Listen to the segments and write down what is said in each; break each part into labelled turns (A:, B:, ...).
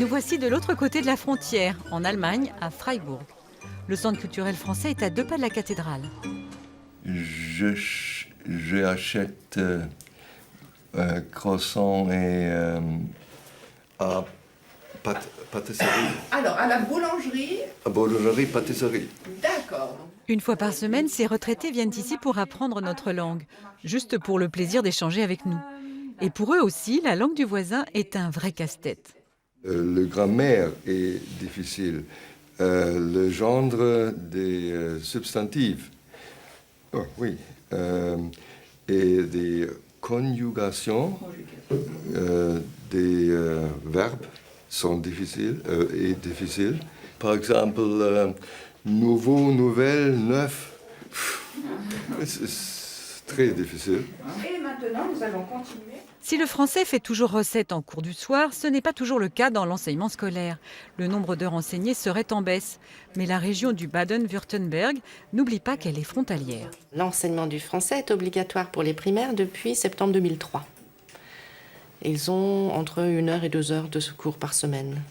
A: Nous voici de l'autre côté de la frontière, en Allemagne, à Freiburg. Le centre culturel français est à 2 pas de la cathédrale.
B: J'achète un croissant et à pâtisserie.
C: Alors, à la boulangerie.
B: À boulangerie, pâtisserie.
C: D'accord.
A: Une fois par semaine, ces retraités viennent ici pour apprendre notre langue, juste pour le plaisir d'échanger avec nous. Et pour eux aussi, la langue du voisin est un vrai casse-tête.
B: Le grammaire est difficile. Le genre des substantifs. Oh, oui. Et des conjugations des verbes sont difficiles. Par exemple, nouveau, nouvelle, neuf. C'est très difficile.
C: Et maintenant, nous allons continuer.
A: Si le français fait toujours recette en cours du soir, ce n'est pas toujours le cas dans l'enseignement scolaire. Le nombre d'heures enseignées serait en baisse. Mais la région du Baden-Württemberg n'oublie pas qu'elle est frontalière.
D: L'enseignement du français est obligatoire pour les primaires depuis septembre 2003. Ils ont entre 1 heure et 2 heures de cours par semaine.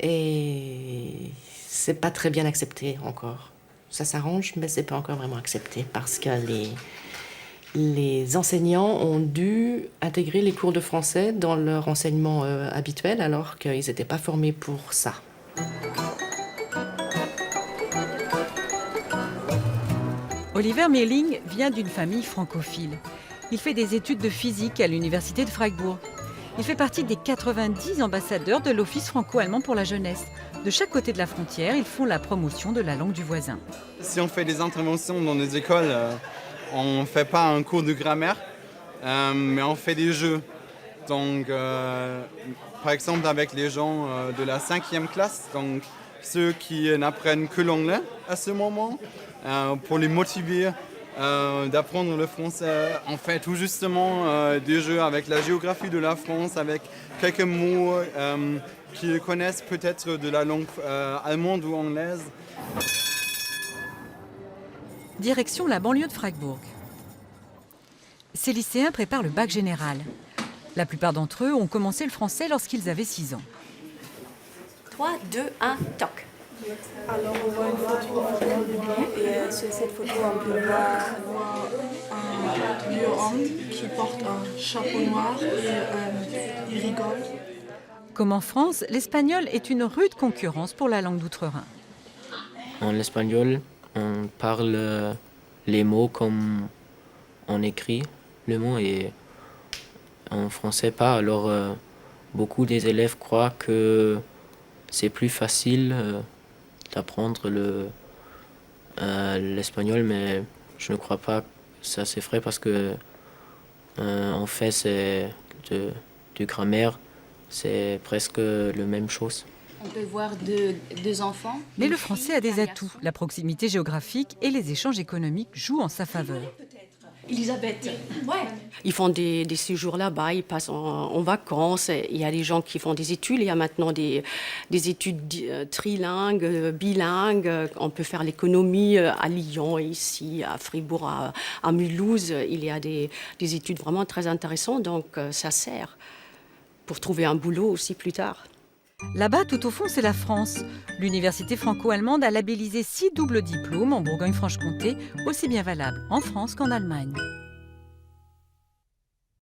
D: Et c'est pas très bien accepté encore. Ça s'arrange, mais c'est pas encore vraiment accepté parce que les enseignants ont dû intégrer les cours de français dans leur enseignement habituel alors qu'ils n'étaient pas formés pour ça.
A: Oliver Meerling vient d'une famille francophile. Il fait des études de physique à l'université de Freiburg. Il fait partie des 90 ambassadeurs de l'Office franco-allemand pour la jeunesse. De chaque côté de la frontière, ils font la promotion de la langue du voisin.
E: Si on fait des interventions dans les écoles, on ne fait pas un cours de grammaire, mais on fait des jeux. Donc, par exemple, avec les gens de la 5e classe, donc ceux qui n'apprennent que l'anglais à ce moment, pour les motiver d'apprendre le français, on fait tout justement des jeux avec la géographie de la France, avec quelques mots qu'ils connaissent peut-être de la langue allemande ou anglaise.
A: Direction la banlieue de Freiburg. Ces lycéens préparent le bac général. La plupart d'entre eux ont commencé le français lorsqu'ils avaient 6 ans.
F: 3, 2, 1, toc.
G: Alors on voit une photo et sur cette photo on peut voir un vieux homme qui porte un chapeau noir et il rigole.
A: Comme en France, l'espagnol est une rude concurrence pour la langue d'outre-Rhin.
H: En espagnol, on parle les mots comme on écrit le mot et en français pas. Alors beaucoup des élèves croient que c'est plus facile d'apprendre l'espagnol, mais je ne crois pas que ça c'est vrai parce que en fait c'est de grammaire, c'est presque la même chose.
F: On peut voir deux enfants.
A: Mais le français a des atouts. La proximité géographique et les échanges économiques jouent en sa faveur.
F: Elisabeth. Ouais.
D: Ils font des séjours là-bas, ils passent en vacances. Il y a des gens qui font des études. Il y a maintenant des études trilingues, bilingues. On peut faire l'économie à Lyon, ici, à Fribourg, à Mulhouse. Il y a des études vraiment très intéressantes. Donc ça sert pour trouver un boulot aussi plus tard.
A: Là-bas, tout au fond, c'est la France. L'université franco-allemande a labellisé 6 doubles diplômes en Bourgogne-Franche-Comté, aussi bien valables en France qu'en Allemagne.